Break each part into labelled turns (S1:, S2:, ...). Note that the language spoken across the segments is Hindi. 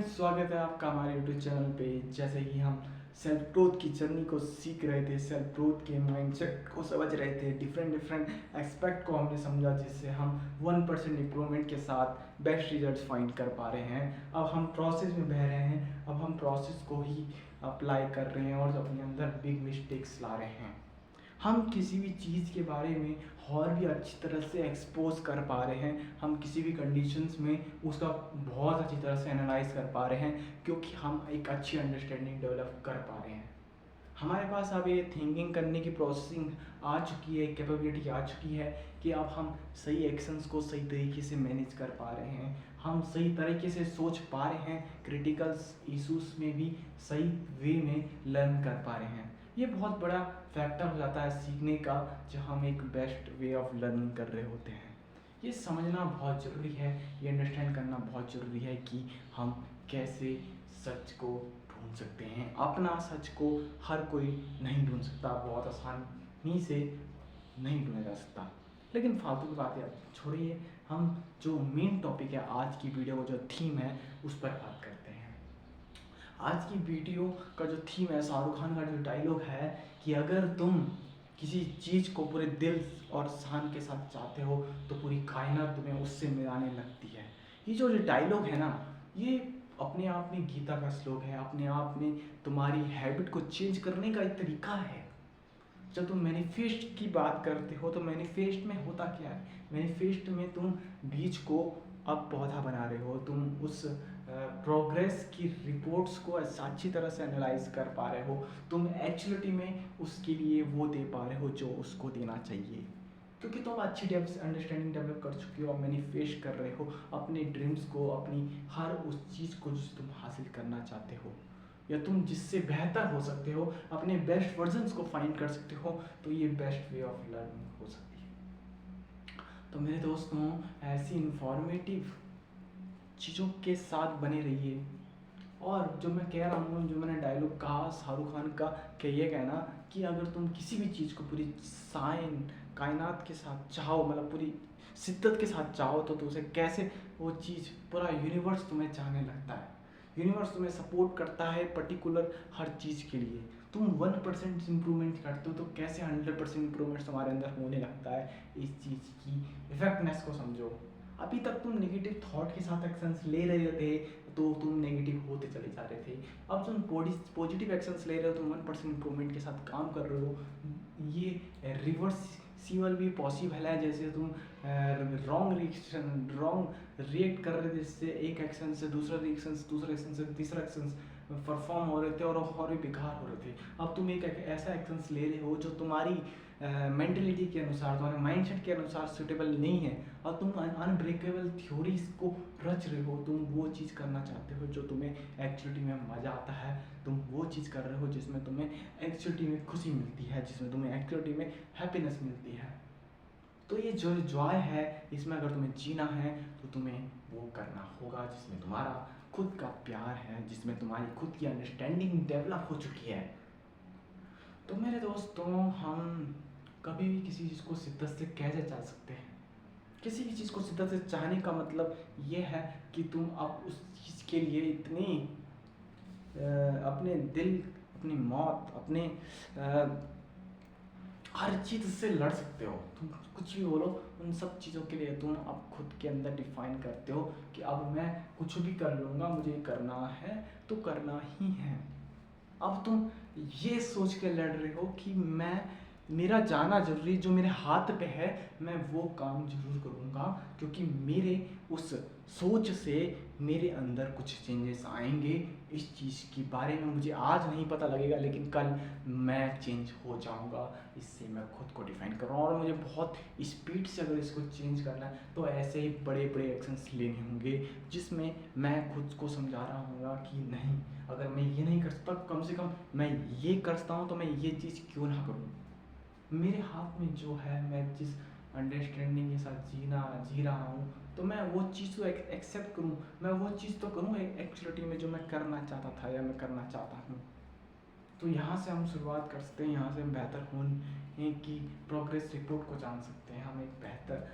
S1: फ्रेंड्स, स्वागत है आपका हमारे यूट्यूब चैनल पे। जैसे कि हम सेल्फ ग्रोथ की जर्नी को सीख रहे थे, सेल्फ ग्रोथ के माइंडसेट को समझ रहे थे, डिफरेंट डिफरेंट एस्पेक्ट को हमने समझा, जिससे हम 1% इम्प्रूवमेंट के साथ बेस्ट रिजल्ट्स फाइंड कर पा रहे हैं। अब हम प्रोसेस में बह रहे हैं, अब हम प्रोसेस को ही अप्लाई कर रहे हैं और अपने अंदर बिग मिस्टेक्स ला रहे हैं। हम किसी भी चीज़ के बारे में और भी अच्छी तरह से एक्सपोज कर पा रहे हैं, हम किसी भी कंडीशंस में उसका बहुत अच्छी तरह से एनालाइज कर पा रहे हैं, क्योंकि हम एक अच्छी अंडरस्टैंडिंग डेवलप कर पा रहे हैं। हमारे पास अब ये थिंकिंग करने की प्रोसेसिंग आ चुकी है, कैपेबिलिटी आ चुकी है कि अब हम सही एक्शंस को सही तरीके से मैनेज कर पा रहे हैं, हम सही तरीके से सोच पा रहे हैं, क्रिटिकल इश्यूज में भी सही वे में लर्न कर पा रहे हैं। ये बहुत बड़ा फैक्टर हो जाता है सीखने का, जब हम एक बेस्ट वे ऑफ लर्निंग कर रहे होते हैं। ये समझना बहुत ज़रूरी है, ये अंडरस्टैंड करना बहुत ज़रूरी है कि हम कैसे सच को ढूंढ सकते हैं। अपना सच को हर कोई नहीं ढूंढ सकता, बहुत आसानी से नहीं ढूंढा जा सकता। लेकिन फालतू की बातें अब छोड़िए, हम जो मेन टॉपिक है आज की वीडियो को, जो थीम है, उस पर बात करते हैं। आज की वीडियो का जो थीम है, शाहरुख खान का जो डायलॉग है कि अगर तुम किसी चीज़ को पूरे दिल और शान के साथ चाहते हो तो पूरी कायनात तुम्हें उससे मिलाने लगती है। ये जो डायलॉग है ना, ये अपने आप में गीता का श्लोक है, अपने आप में तुम्हारी हैबिट को चेंज करने का एक तरीका है। जब तुम मैनिफेस्ट की बात करते हो तो मैनिफेस्ट में होता क्या है? मैनिफेस्ट में तुम बीज को अब पौधा बना रहे हो, तुम उस प्रोग्रेस की रिपोर्ट्स को अच्छी तरह से एनालाइज कर पा रहे हो, तुम एक्चुअलिटी में उसके लिए वो दे पा रहे हो जो उसको देना चाहिए, क्योंकि तुम अच्छी अंडरस्टैंडिंग डेवलप कर चुके हो, मैनिफेस्ट कर रहे हो अपने ड्रीम्स को, अपनी हर उस चीज़ को जो तुम हासिल करना चाहते हो, या तुम जिससे बेहतर हो सकते हो, अपने बेस्ट वर्जन्स को फाइंड कर सकते हो। तो ये बेस्ट वे ऑफ लर्निंग हो सकती है। तो मेरे दोस्तों, ऐसी इंफॉर्मेटिव चीज़ों के साथ बने रहिए। और जो मैं कह रहा हूँ, जो मैंने डायलॉग कहा शाहरुख खान का, कि ये कहना कि अगर तुम किसी भी चीज़ को पूरी कायनात के साथ चाहो, मतलब पूरी शिद्दत के साथ चाहो, तो उसे कैसे वो चीज़, पूरा यूनिवर्स तुम्हें चाहने लगता है, यूनिवर्स तुम्हें सपोर्ट करता है पर्टिकुलर हर चीज़ के लिए। तुम 1% इम्प्रूवमेंट करते हो तो कैसे 100% इम्प्रूवमेंट तुम्हारे अंदर होने लगता है। इस चीज़ की इफेक्टनेस को समझो। अभी तक तुम नेगेटिव थॉट के साथ एक्शंस ले रहे थे तो तुम नेगेटिव होते चले जा रहे थे। अब तुम पॉजिटिव एक्शंस ले रहे हो, तुम 1% इम्प्रूवमेंट के साथ काम कर रहे हो। ये रिवर्सिबल भी पॉसिबल है। जैसे तुम रॉन्ग रिएक्ट कर रहे थे, जिससे एक एक्शन से दूसरा रिएक्शन, दूसरा एक्शन से तीसरा एक्शन परफॉर्म हो रहे थे और भी बेकार हो रहे थे। अब तुम एक ऐसा एक्शंस ले रहे हो जो तुम्हारी मेंटलिटी के अनुसार, तुम्हारे माइंडसेट के अनुसार सूटेबल नहीं है, और तुम अनब्रेकेबल थ्योरीज को रच रहे हो। तुम वो चीज़ करना चाहते हो जो तुम्हें एक्चुअलिटी में मज़ा आता है, तुम वो चीज़ कर रहे हो जिसमें तुम्हें एक्चुअलिटी में खुशी मिलती है, जिसमें तुम्हें एक्चुअलिटी में हैप्पीनेस मिलती है। तो ये जो जॉय है, इसमें अगर तुम्हें जीना है तो तुम्हें वो करना होगा जिसमें तुम्हारा खुद का प्यार है, जिसमें तुम्हारी खुद की अंडरस्टैंडिंग डेवलप हो चुकी है। तो मेरे दोस्तों, हम कभी भी किसी चीज़ को शिद्दत से कैसे चाह सकते हैं? किसी भी चीज़ को शिद्दत से चाहने का मतलब ये है कि तुम अब उस चीज़ के लिए इतनी अपने दिल, अपनी मौत, अपने हर चीज़ से लड़ सकते हो। तुम कुछ भी बोलो, उन सब चीज़ों के लिए तुम अब खुद के अंदर डिफाइन करते हो कि अब मैं कुछ भी कर लूँगा, मुझे करना है तो करना ही है। अब तुम ये सोच के लड़ रहे हो कि मेरा जाना जरूरी, जो मेरे हाथ पे है मैं वो काम जरूर करूँगा, क्योंकि मेरे उस सोच से मेरे अंदर कुछ चेंजेस आएंगे। इस चीज़ के बारे में मुझे आज नहीं पता लगेगा, लेकिन कल मैं चेंज हो जाऊँगा। इससे मैं खुद को डिफाइन कर रहा हूँ, और मुझे बहुत स्पीड से अगर इसको चेंज करना है तो ऐसे ही बड़े बड़े एक्शंस लेने होंगे, जिसमें मैं खुद को समझा रहा हूँगा कि नहीं, अगर मैं ये नहीं कर सकता, कम से कम मैं ये करता हूँ, तो मैं ये चीज़ क्यों ना करूँ। मेरे हाथ में जो है, मैं जिस अंडरस्टैंडिंग के साथ जी रहा हूँ, तो मैं वो चीज़ को एक्सेप्ट करूँ, मैं वो चीज़ तो करूँ एक्चुअलिटी में जो मैं करना चाहता था या मैं करना चाहता हूँ। तो यहाँ से हम शुरुआत कर सकते हैं, यहाँ से हम बेहतर होने की प्रोग्रेस रिपोर्ट को जान सकते हैं, हम एक बेहतर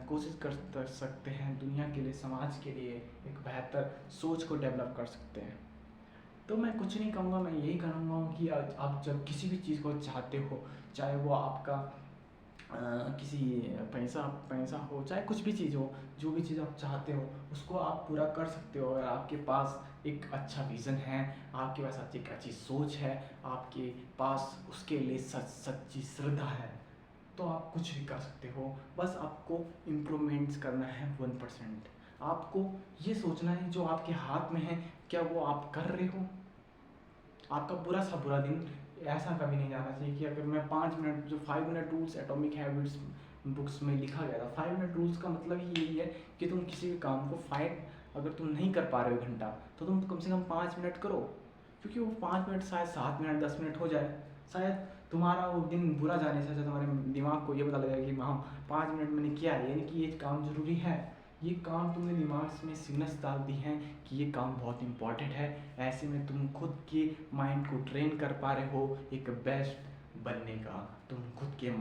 S1: कोशिश कर सकते हैं, दुनिया के लिए, समाज के लिए एक बेहतर सोच को डेवलप कर सकते हैं। तो मैं कुछ नहीं कहूँगा, मैं यही कहूँगा कि आप जब किसी भी चीज़ को चाहते हो, चाहे वो आपका किसी पैसा पैसा हो, चाहे कुछ भी चीज़ हो, जो भी चीज़ आप चाहते हो उसको आप पूरा कर सकते हो। अगर आपके पास एक अच्छा विज़न है, आपके पास एक अच्छी सोच है, आपके पास उसके लिए सच्ची श्रद्धा है, तो आप कुछ भी कर सकते हो। बस आपको इम्प्रूवमेंट्स करना है 1%। आपको ये सोचना है जो आपके हाथ में है, क्या वो आप कर रहे हो। आपका बुरा सा बुरा दिन ऐसा कभी नहीं जाना चाहिए कि अगर मैं 5 मिनट, जो 5 minute rules atomic habits books में लिखा गया था, 5 मिनट रूल्स का मतलब ही यही है कि तुम किसी भी काम को अगर तुम नहीं कर पा रहे हो घंटा, तो तुम कम से कम 5 मिनट करो। क्योंकि वो 5 मिनट शायद 7 मिनट 10 मिनट हो जाए, शायद तुम्हारा वो दिन बुरा जाने से अच्छा तुम्हारे दिमाग को ये पता लगेगा कि हाँ 5 मिनट मैंने किया है, यानी कि ये काम ज़रूरी है। ये काम तुमने दिमाग में सिग्नल्स डाल दी हैं कि ये काम बहुत इंपॉर्टेंट है। ऐसे में तुम खुद के माइंड को ट्रेन कर पा रहे हो एक बेस्ट बनने का। तुम खुद के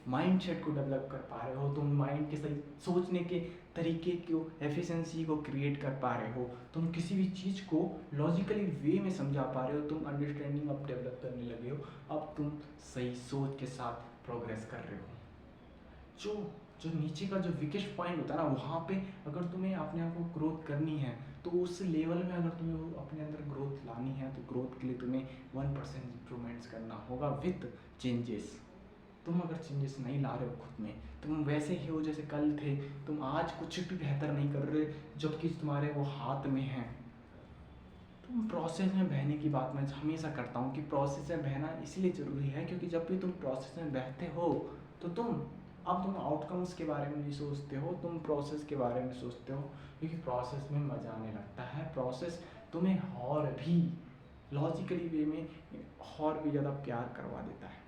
S1: माइंडसेट को डेवलप कर पा रहे हो, तुम माइंड के सही सोचने के तरीके को, एफिशिएंसी को क्रिएट कर पा रहे हो, तुम किसी भी चीज़ को लॉजिकली वे में समझा पा रहे हो, तुम अंडरस्टैंडिंग अब डेवलप करने लगे हो, अब तुम सही सोच के साथ प्रोग्रेस कर रहे हो। जो जो नीचे का जो वीकेस्ट पॉइंट होता है ना, वहाँ पे अगर तुम्हें अपने आप को ग्रोथ करनी है, तो उस लेवल में अगर तुम्हें वो अपने अंदर ग्रोथ लानी है, तो ग्रोथ के लिए तुम्हें 1% इम्प्रूवमेंट्स करना होगा विथ चेंजेस। तुम अगर चेंजेस नहीं ला रहे हो खुद में, तुम वैसे ही हो जैसे कल थे, तुम आज कुछ भी बेहतर नहीं कर रहे, जबकि तुम्हारे वो हाथ में है। तुम प्रोसेस में बहने की बात मैं हमेशा करता हूँ कि प्रोसेस में बहना इसलिए ज़रूरी है क्योंकि जब भी तुम प्रोसेस में बहते हो, तो तुम आउटकम्स के बारे में नहीं सोचते हो, तुम प्रोसेस के बारे में सोचते हो, क्योंकि प्रोसेस में मज़ा आने लगता है। प्रोसेस तुम्हें और भी लॉजिकली वे में और भी ज़्यादा प्यार करवा देता है।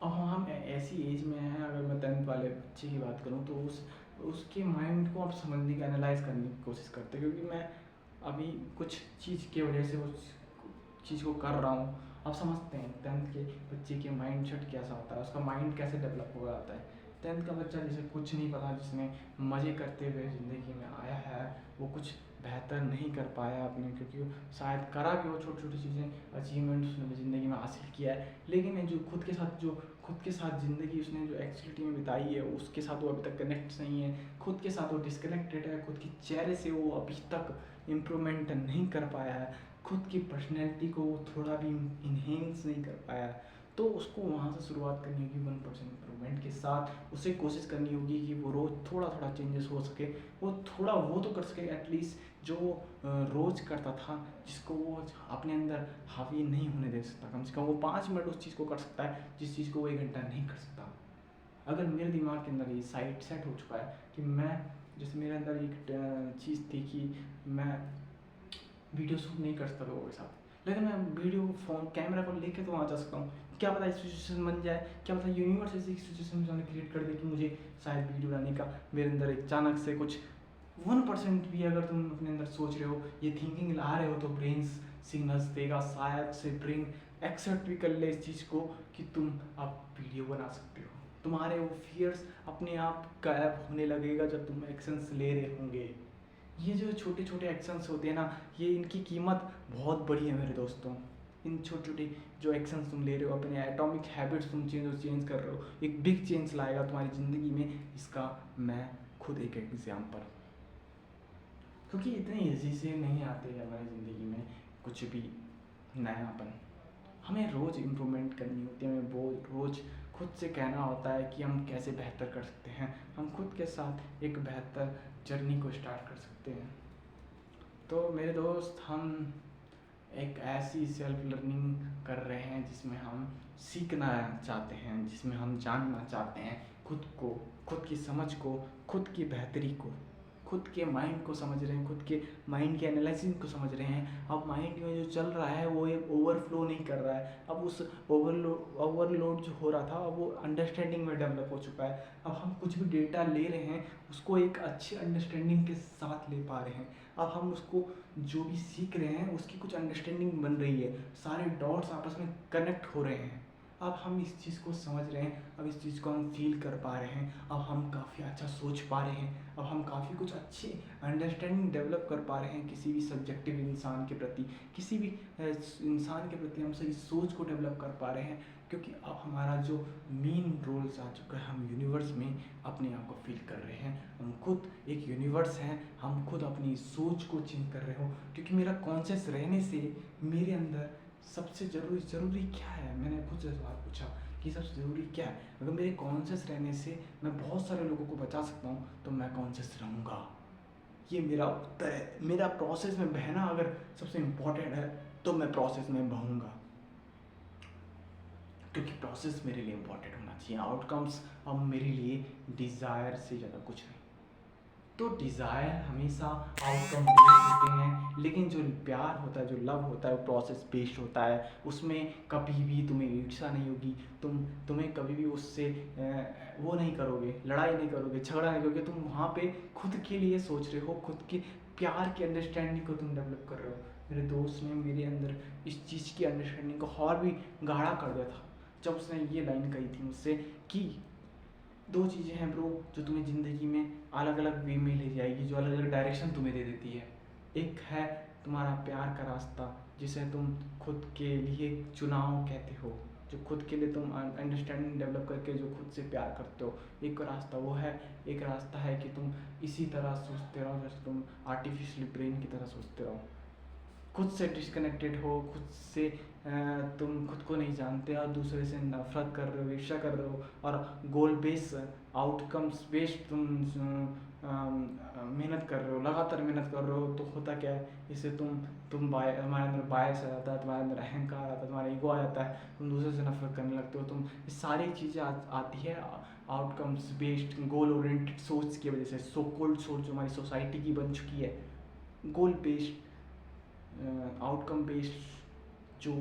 S1: अब हम ऐसी एज में हैं, अगर मैं 10th वाले बच्चे की बात करूँ, तो उसके माइंड को आप समझने की, एनालाइज करने की कोशिश करते हैं। क्योंकि मैं अभी कुछ चीज़ की वजह से उस चीज़ को कर रहा हूँ। आप समझते हैं 10th के बच्चे के माइंड सेट कैसा होता है, उसका माइंड कैसे डेवलप हो जाता है। 10th का बच्चा जिसे कुछ नहीं पता, जिसने मज़े करते हुए ज़िंदगी में आया है, वो कुछ बेहतर नहीं कर पाया अपने, क्योंकि शायद करा भी हो छोटी छोटी चीज़ें, अचीवमेंट उसने ज़िंदगी में हासिल किया है, लेकिन जो खुद के साथ ज़िंदगी उसने जो एक्चुअलिटी में बिताई है, उसके साथ वो अभी तक कनेक्ट नहीं है, खुद के साथ वो डिस्कनेक्टेड है, खुद के चेहरे से वो अभी तक इम्प्रूवमेंट नहीं कर पाया है, खुद की पर्सनैलिटी को थोड़ा भी इन्हेंस नहीं कर पाया है। तो उसको वहाँ से शुरुआत करनी होगी 1% इम्प्रूवमेंट के साथ। उसे कोशिश करनी होगी कि वो रोज़ थोड़ा थोड़ा चेंजेस हो सके, वो थोड़ा वो तो कर सके एटलीस्ट जो रोज़ करता था, जिसको वो अपने अंदर हावी नहीं होने दे सकता। कम से कम वो 5 मिनट उस चीज़ को कर सकता है जिस चीज़ को वो 1 घंटा नहीं कर सकता। अगर मेरे दिमाग के अंदर ये सेट हो चुका है कि मैं, जैसे मेरे अंदर एक चीज़ थी कि मैं वीडियो शूट नहीं कर सकता लोगों के साथ, लेकिन मैं वीडियो फ़ोन कैमरा को लेके तो वहाँ जा सकता हूँ। क्या पता सिचुएशन बन जाए, क्या पता यूनिवर्स ऐसी सिचुएशन क्रिएट कर दे कि मुझे शायद वीडियो बनाने का मेरे अंदर अचानक से कुछ 1% भी अगर तुम अपने अंदर सोच रहे हो, ये थिंकिंग ला रहे हो, तो ब्रेन सिग्नल्स देगा, शायद से ब्रेन एक्सेप्ट भी कर ले इस चीज़ को कि तुम अब वीडियो बना सकते हो। तुम्हारे वो फियर्स अपने आप गायब होने लगेगा जब तुम एक्शंस ले रहे होंगे। ये जो छोटे छोटे एक्शंस होते हैं ना, ये इनकी कीमत बहुत बड़ी है मेरे दोस्तों। इन छोटे छोटे जो एक्शंस तुम ले रहे हो, अपने एटॉमिक हैबिट्स तुम चेंज कर रहे हो, एक बिग चेंज लाएगा तुम्हारी ज़िंदगी में। इसका मैं खुद एक एग्जाम्पल, क्योंकि इतने ईजी से नहीं आते हमारी ज़िंदगी में कुछ भी नयापन। हमें रोज़ इम्प्रूवमेंट करनी होती है, हमें रोज़ खुद से कहना होता है कि हम कैसे बेहतर कर सकते हैं, हम खुद के साथ एक बेहतर जर्नी को स्टार्ट कर सकते हैं। तो मेरे दोस्त, हम एक ऐसी सेल्फ लर्निंग कर रहे हैं जिसमें हम सीखना चाहते हैं, जिसमें हम जानना चाहते हैं खुद को, खुद की समझ को, खुद की बेहतरी को, खुद के माइंड को समझ रहे हैं, खुद के माइंड के एनालिसिस को समझ रहे हैं। अब माइंड में जो चल रहा है वो एक ओवरफ्लो नहीं कर रहा है, अब उस ओवरलोड जो हो रहा था अब वो अंडरस्टैंडिंग में डेवलप हो चुका है। अब हम कुछ भी डेटा ले रहे हैं उसको एक अच्छी अंडरस्टैंडिंग के साथ ले पा रहे हैं। अब हम उसको जो भी सीख रहे हैं उसकी कुछ अंडरस्टैंडिंग बन रही है, सारे डॉट्स आपस में कनेक्ट हो रहे हैं। अब हम इस चीज़ को समझ रहे हैं, अब इस चीज़ को हम फील कर पा रहे हैं, अब हम काफ़ी अच्छा सोच पा रहे हैं, अब हम काफ़ी कुछ अच्छी अंडरस्टैंडिंग डेवलप कर पा रहे हैं किसी भी सब्जेक्टिव इंसान के प्रति, किसी भी इंसान के प्रति हम सही सोच को डेवलप कर पा रहे हैं, क्योंकि अब हमारा जो मेन रोल्स आ चुका है, हम यूनिवर्स में अपने आप को फील कर रहे हैं, हम खुद एक यूनिवर्स हैं, हम खुद अपनी सोच को चेंज कर रहे हो, क्योंकि मेरा कॉन्शियस रहने से मेरे अंदर सबसे ज़रूरी क्या है, मैंने खुद से सवाल पूछा कि सबसे ज़रूरी क्या है। अगर मेरे कॉन्शियस रहने से मैं बहुत सारे लोगों को बचा सकता हूँ तो मैं कॉन्शियस रहूँगा। ये मेरा उत्तर है। मेरा प्रोसेस में बहना अगर सबसे इम्पोर्टेंट है तो मैं प्रोसेस में बहूँगा, क्योंकि प्रोसेस मेरे लिए इम्पोर्टेंट होना चाहिए। आउटकम्स अब मेरे लिए डिज़ायर से ज़्यादा कुछ नहीं। तो डिज़ायर हमेशा आउटकम बेस्ड होते हैं, लेकिन जो प्यार होता है, जो लव होता है, वो प्रोसेस बेस्ड होता है। उसमें कभी भी तुम्हें ईर्ष्या नहीं होगी, तुम्हें कभी भी उससे वो नहीं करोगे, लड़ाई नहीं करोगे, झगड़ा नहीं करोगे। तुम वहाँ पे खुद के लिए सोच रहे हो, खुद के प्यार की अंडरस्टैंडिंग को तुम डेवलप कर रहे हो। मेरे दोस्त ने मेरे अंदर इस चीज़ की अंडरस्टैंडिंग को और भी गाढ़ा कर दिया था जब उसने ये लाइन कही थी मुझसे कि दो चीज़ें हैं ब्रो जो तुम्हें ज़िंदगी में अलग अलग वे में ले जाएगी, जो अलग अलग डायरेक्शन तुम्हें दे देती है। एक है तुम्हारा प्यार का रास्ता, जिसे तुम खुद के लिए चुनाव कहते हो, जो खुद के लिए तुम अंडरस्टैंडिंग डेवलप करके जो खुद से प्यार करते हो। एक रास्ता वो है, एक रास्ता है कि तुम इसी तरह सोचते रहो जैसे तुम आर्टिफिशियल ब्रेन की तरह सोचते रहो, खुद से डिस्कनेक्टेड हो, खुद से तुम खुद को नहीं जानते और दूसरे से नफरत कर रहे हो, ईर्ष्या कर रहे हो, और गोल बेस आउटकम्स बेस्ड तुम मेहनत कर रहे हो, लगातार मेहनत कर रहे हो। तो होता क्या है, इससे तुम्हारे अंदर बायस आ जाता है, तुम्हारे अंदर अहंकार आता है, तुम्हारा ईगो आ जाता है, तुम दूसरे से नफरत करने लगते हो। तुम ये सारी चीज़ें आती है आउटकम्स बेस्ड गोल ओरिएंटेड सोच की वजह से। सो कोल्ड सोच जो हमारी सोसाइटी की बन चुकी है, गोल बेस्ड आउटकम बेस्ड जो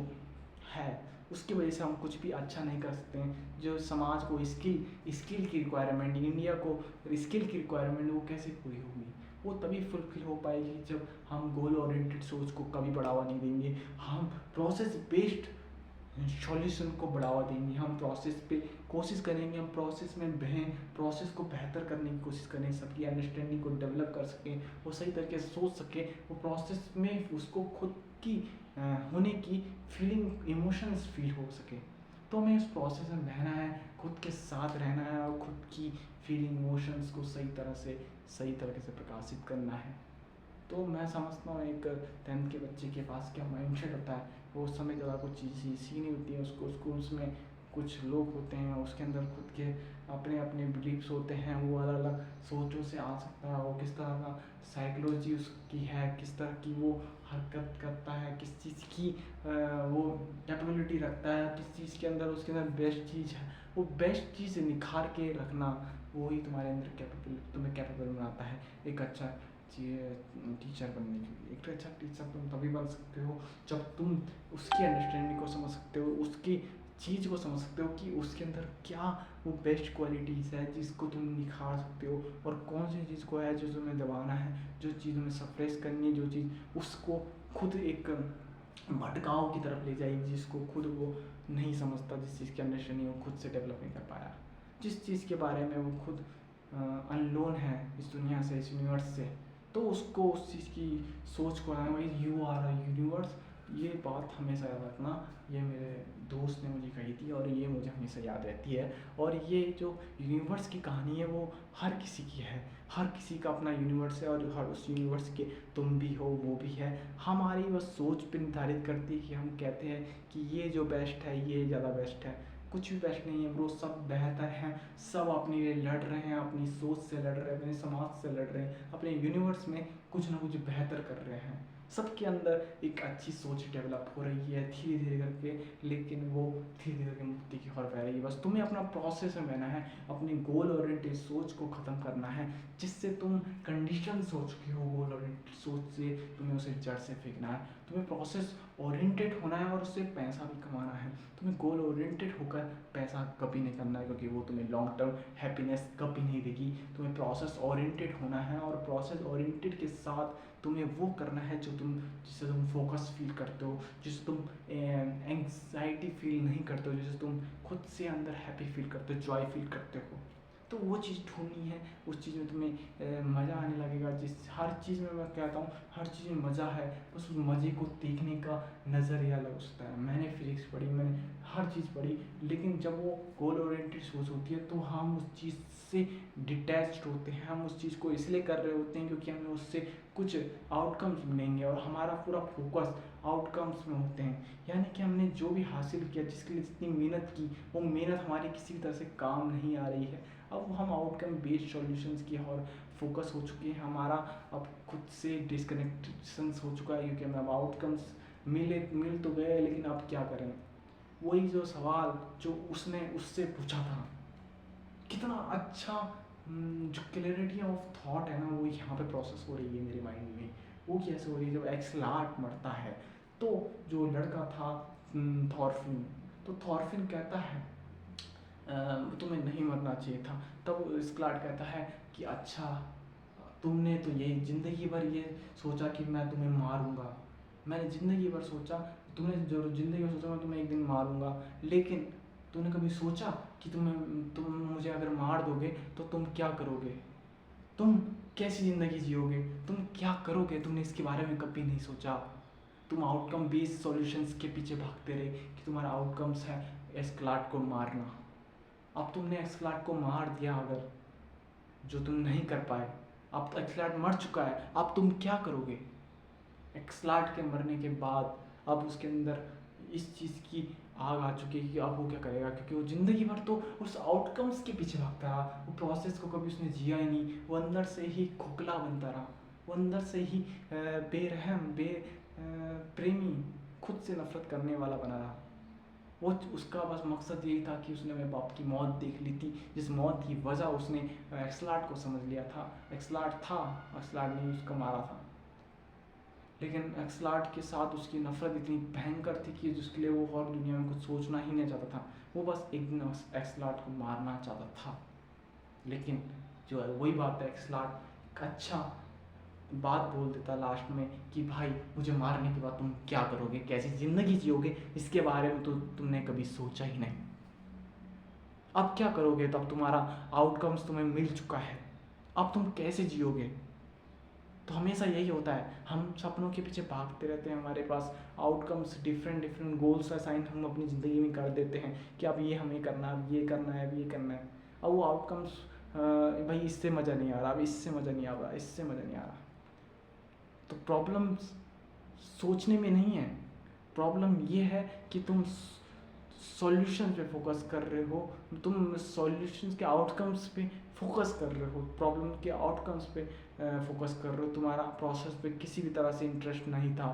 S1: है, उसकी वजह से हम कुछ भी अच्छा नहीं कर सकते हैं। जो समाज को स्किल की रिक्वायरमेंट, इंडिया को स्किल की रिक्वायरमेंट, वो कैसे पूरी होगी? वो तभी फुलफिल हो पाएगी जब हम गोल ओरिएंटेड सोच को कभी बढ़ावा नहीं देंगे, हम प्रोसेस बेस्ड सॉल्यूशन को बढ़ावा देंगे, हम प्रोसेस पे कोशिश करेंगे, हम प्रोसेस में बहें, प्रोसेस को बेहतर करने की कोशिश करें, सबकी अंडरस्टैंडिंग को डेवलप कर सकें, वो सही तरीके से सोच सकें, वो प्रोसेस में उसको खुद की होने की फीलिंग, इमोशंस फील हो सके। तो हमें उस प्रोसेस में बहना है, खुद के साथ रहना है और खुद की फीलिंग, इमोशंस को सही तरीके से प्रकाशित करना है। तो मैं समझता हूँ एक 10th के बच्चे के पास क्या माइंडसेट होता है, वो उस समय ज़्यादा कुछ चीज़ सीखी नहीं होती है उसको। स्कूल्स में कुछ लोग होते हैं, उसके अंदर खुद के अपने अपने बिलीव्स होते हैं, वो अलग अलग सोचों से आ सकता है, वो किस तरह का साइकोलॉजी उसकी है, किस तरह की वो हरकत करता है, किस चीज़ की वो कैपेबिलिटी रखता है, किस चीज़ के अंदर उसके अंदर बेस्ट चीज़ है, वो बेस्ट चीज़ निखार के रखना, वो ही तुम्हारे अंदर तुम्हें कैपेबल बनाता है एक अच्छा टीचर बनने के लिए। एक अच्छा टीचर तुम तभी बन सकते हो जब तुम उसकी अंडरस्टैंडिंग को समझ सकते हो, उसकी चीज़ को समझ सकते हो कि उसके अंदर क्या वो बेस्ट क्वालिटीज़ है जिसको तुम निखार सकते हो, और कौन सी चीज़ को है जो तुम्हें दबाना है, जो चीज़ तुम्हें सप्रेस करनी है, जो चीज़ उसको खुद एक भटकाव की तरफ ले जाएगी, जिसको खुद वो नहीं समझता, जिस चीज़ की अंडरस्टैंडिंग वो खुद से डेवलप नहीं कर पाया, जिस चीज़ के बारे में वो खुद अनलोन है इस दुनिया से, इस यूनिवर्स से। तो उसको उस चीज़ की सोच को आना भाई, यू आर अ यूनिवर्स। ये बात हमेशा याद रखना, ये मेरे दोस्त ने मुझे कही थी और ये मुझे हमेशा याद रहती है। और ये जो यूनिवर्स की कहानी है वो हर किसी की है, हर किसी का अपना यूनिवर्स है, और हर उस यूनिवर्स के तुम भी हो, वो भी है। हमारी बस सोच पे निर्धारित करती है कि हम कहते हैं कि ये जो बेस्ट है, ये ज़्यादा बेस्ट है। कुछ भी बेस्ट नहीं है ब्रो, सब बेहतर हैं, सब अपने लिए लड़ रहे हैं, अपनी सोच से लड़ रहे हैं, अपने समाज से लड़ रहे हैं, अपने यूनिवर्स में कुछ ना कुछ बेहतर कर रहे हैं। सबके अंदर एक अच्छी सोच डेवलप हो रही है धीरे धीरे करके, लेकिन वो धीरे धीरे करके मुक्ति की ओर बह रही है। बस तुम्हें अपना प्रोसेस में बहना है, अपनी गोल ओरिएंटेड सोच को ख़त्म करना है, जिससे तुम कंडीशन सोच के हो, गोल ओरिएंटेड सोच से तुम्हें उसे जड़ से फेंकना है। तुम्हें प्रोसेस ओरिएंटेड होना है और उससे पैसा भी कमाना है। तुम्हें गोल ओरिएंटेड होकर पैसा कभी नहीं करना है, क्योंकि वो तुम्हें लॉन्ग टर्म हैप्पीनेस कभी नहीं देगी। तुम्हें प्रोसेस ओरिएंटेड होना है, और प्रोसेस ओरिएंटेड के साथ तुम्हें वो करना है जिससे तुम फोकस फील करते हो, जिससे तुम एंग्जाइटी फील नहीं करते हो, जिससे तुम खुद से अंदर हैप्पी फील करते हो, जॉय फील करते हो। तो वो चीज़ ढूंढनी है, उस चीज़ में तुम्हें मज़ा आने लगेगा। जिस हर चीज़ में मैं कहता हूँ हर चीज़ में मज़ा है, बस उस मज़े को देखने का नज़रिया अलग होता है। मैंने फिजिक्स पढ़ी, मैंने हर चीज़ पढ़ी, लेकिन जब वो गोल ओरिएंटेड सोच होती है तो हम उस चीज़ से डिटैच्ड होते हैं। हम उस चीज़ को इसलिए कर रहे होते हैं क्योंकि हमें उससे कुछ आउटकम्स मिलेंगे और हमारा पूरा फोकस आउटकम्स में होते हैं। यानी कि हमने जो भी हासिल किया, जिसके लिए जितनी मेहनत की, वो मेहनत हमारी किसी भी तरह से काम नहीं आ रही है। अब हम आउटकम बेस्ड सॉल्यूशंस की और फोकस हो चुके हैं। हमारा अब खुद से डिस्कनेक्शंस हो चुका है क्योंकि हमें अब आउटकम्स मिल तो गए, लेकिन अब क्या करें। वही जो सवाल जो उसने उससे पूछा था, कितना अच्छा जो क्लैरिटी ऑफ थॉट है ना, वो यहाँ पे प्रोसेस हो रही है मेरे माइंड में। वो कैसे हो रही है, जब एक्सलार्ट मरता है तो जो लड़का था थॉर्फिन, तो थॉर्फिन कहता है तुम्हें नहीं मरना चाहिए था। तब स्क्लार्ट कहता है कि अच्छा, तुमने तो ये ज़िंदगी भर ये सोचा कि मैं तुम्हें मारूंगा, मैंने ज़िंदगी भर सोचा, तुमने जो ज़िंदगी भर सोचा मैं तुम्हें एक दिन मारूंगा, लेकिन तूने कभी सोचा कि तुम मुझे अगर मार दोगे तो तुम क्या करोगे, तुम कैसी ज़िंदगी जियोगे, तुम क्या करोगे, तुमने इसके बारे में कभी नहीं सोचा। तुम आउटकम बेस्ड सॉल्यूशंस के पीछे भागते रहे कि तुम्हारा आउटकम्स है एस्क्लाट को मारना। अब तुमने एक्सलाट को मार दिया, अगर जो तुम नहीं कर पाए, अब तो एक्सलाट मर चुका है, अब तुम क्या करोगे। एक्सलाट के मरने के बाद अब उसके अंदर इस चीज़ की आग आ चुकी है कि अब वो क्या करेगा, क्योंकि वो ज़िंदगी भर तो उस आउटकम्स के पीछे भागता रहा, वो प्रोसेस को कभी उसने जिया ही नहीं। वो अंदर से ही खोखला बनता रहा, वो अंदर से ही बेरहम प्रेमी, खुद से नफरत करने वाला बना रहा। वो उसका बस मकसद यही था कि उसने मेरे बाप की मौत देख ली थी, जिस मौत की वजह उसने एक्सलाट को समझ लिया था। एक्सलाट ने उसको मारा था, लेकिन एक्सलाट के साथ उसकी नफरत इतनी भयंकर थी कि जिसके लिए वो और दुनिया में कुछ सोचना ही नहीं चाहता था। वो बस एक दिन एक्सलाट को मारना चाहता था, लेकिन जो है वही बात है, एक्सलाट अच्छा बात बोल देता लास्ट में कि भाई मुझे मारने के बाद तुम क्या करोगे, कैसी ज़िंदगी जियोगे, इसके बारे में तो तुमने कभी सोचा ही नहीं। अब क्या करोगे, तब तुम्हारा आउटकम्स तुम्हें मिल चुका है, अब तुम कैसे जियोगे। तो हमेशा यही होता है, हम सपनों के पीछे भागते रहते हैं, हमारे पास आउटकम्स डिफरेंट गोल्स असाइन हम अपनी ज़िंदगी में कर देते हैं कि अब ये हमें करना है, अब ये करना है, अब ये करना है। अब वो आउटकम्स भाई इससे मज़ा नहीं आ रहा, अब इससे मज़ा नहीं आ रहा, इससे मज़ा नहीं आ रहा। तो प्रॉब्लम सोचने में नहीं है, प्रॉब्लम ये है कि तुम सॉल्यूशन पे फोकस कर रहे हो, तुम सॉल्यूशंस के आउटकम्स पे फोकस कर रहे हो, प्रॉब्लम के आउटकम्स पे फोकस कर रहे हो। तुम्हारा प्रोसेस पे किसी भी तरह से इंटरेस्ट नहीं था।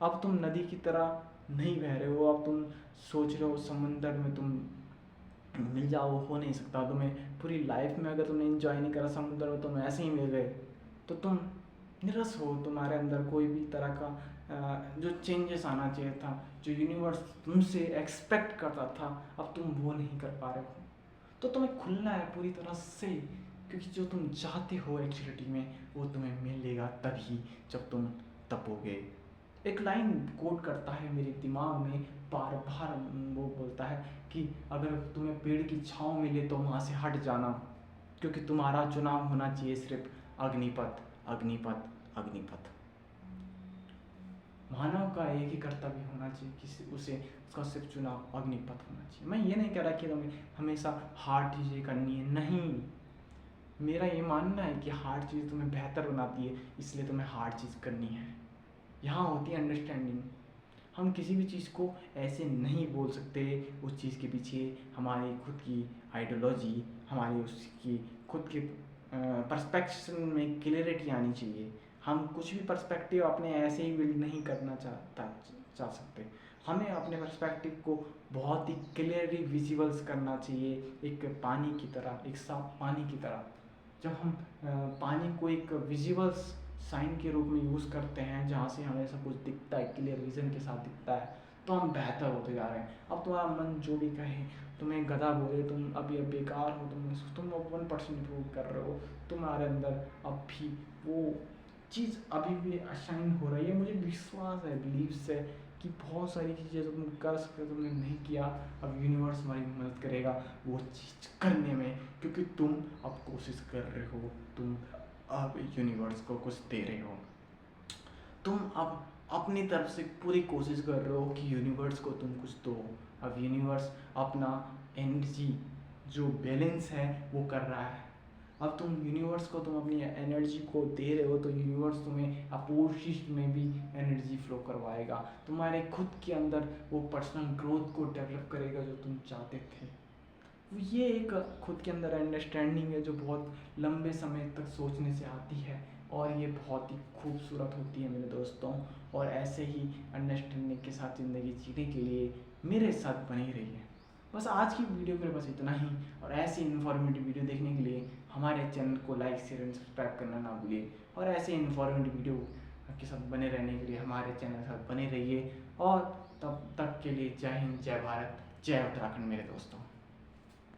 S1: अब तुम नदी की तरह नहीं बह रहे हो, अब तुम सोच रहे हो समंदर में तुम मिल जाओ, हो नहीं सकता। तुम्हें पूरी लाइफ में अगर तुमने इंजॉय नहीं करा समुद्र में, तुम ऐसे ही मिल गए तो तुम निरस हो। तुम्हारे अंदर कोई भी तरह का जो चेंजेस आना चाहिए था, जो यूनिवर्स तुमसे एक्सपेक्ट करता था, अब तुम वो नहीं कर पा रहे हो। तो तुम्हें खुलना है पूरी तरह से, क्योंकि जो तुम चाहते हो एक्चुअलिटी में वो तुम्हें मिलेगा तभी जब तुम तपोगे। एक लाइन कोट करता है मेरे दिमाग में बार बार, वो बोलता है कि अगर तुम्हें पेड़ की छाँव मिले तो वहाँ से हट जाना, क्योंकि तुम्हारा चुनाव होना चाहिए सिर्फ अग्निपथ, अग्निपथ, अग्निपथ। मानव का एक ही कर्तव्य होना चाहिए कि उसका सिर्फ चुनाव अग्निपथ होना चाहिए। मैं ये नहीं कह रहा कि तुम्हें हमेशा हार्ड चीज़ें करनी है, नहीं। मेरा ये मानना है कि हार्ड चीज़ तुम्हें बेहतर बनाती है, इसलिए तुम्हें हार्ड चीज़ करनी है। यहाँ होती है अंडरस्टैंडिंग। हम किसी भी चीज़ को ऐसे नहीं बोल सकते, उस चीज़ के पीछे हमारी खुद की आइडियोलॉजी, हमारी उसकी खुद के पर्सपेक्शन में क्लियरिटी आनी चाहिए। हम कुछ भी पर्सपेक्टिव अपने ऐसे ही बिल्ड नहीं करना चाह सकते। हमें अपने पर्सपेक्टिव को बहुत ही क्लियरली विजुअल्स करना चाहिए, एक पानी की तरह, एक साफ पानी की तरह। जब हम पानी को एक विजुअल्स साइन के रूप में यूज़ करते हैं, जहाँ से हमें सब कुछ दिखता है, क्लियर विजन के साथ दिखता है, तो हम बेहतर होते जा रहे हैं। अब तुम्हारा मन जो भी कहे, तुम्हें गधा बोले, तुम अभी अब बेकार हो, तुम 1% इम्प्रूव कर रहे हो, तुम्हारे अंदर अब भी वो चीज़ अभी भी असाइन हो रही है। मुझे विश्वास है, बिलीव्स है कि बहुत सारी चीज़ें तुम कर सकते हो, तुमने नहीं किया, अब यूनिवर्स हमारी मदद करेगा वो चीज़ करने में, क्योंकि तुम अब कोशिश कर रहे हो, तुम अब यूनिवर्स को कुछ दे रहे हो, तुम अब अपनी तरफ से पूरी कोशिश कर रहे हो कि यूनिवर्स को तुम कुछ दो। अब यूनिवर्स अपना एनर्जी जो बैलेंस है वो कर रहा है। अब तुम यूनिवर्स को तुम अपनी एनर्जी को दे रहे हो तो यूनिवर्स तुम्हें अपोजिट में भी एनर्जी फ्लो करवाएगा, तुम्हारे खुद के अंदर वो पर्सनल ग्रोथ को डेवलप करेगा जो तुम चाहते थे। ये एक खुद के अंदर अंडरस्टैंडिंग है जो बहुत लंबे समय तक सोचने से आती है और ये बहुत ही खूबसूरत होती है मेरे दोस्तों। और ऐसे ही अंडरस्टैंडिंग के साथ ज़िंदगी जीने के लिए मेरे साथ बनी रहिए। बस आज की वीडियो के लिए बस इतना ही, और ऐसी इन्फॉर्मेटिव वीडियो देखने के लिए हमारे चैनल को लाइक शेयर एंड सब्सक्राइब करना ना भूलिए, और ऐसे इन्फॉर्मेटिव वीडियो के साथ बने रहने के लिए हमारे चैनल के साथ बने रहिए। और तब तक के लिए जय हिंद, जय भारत, जय उत्तराखंड मेरे दोस्तों।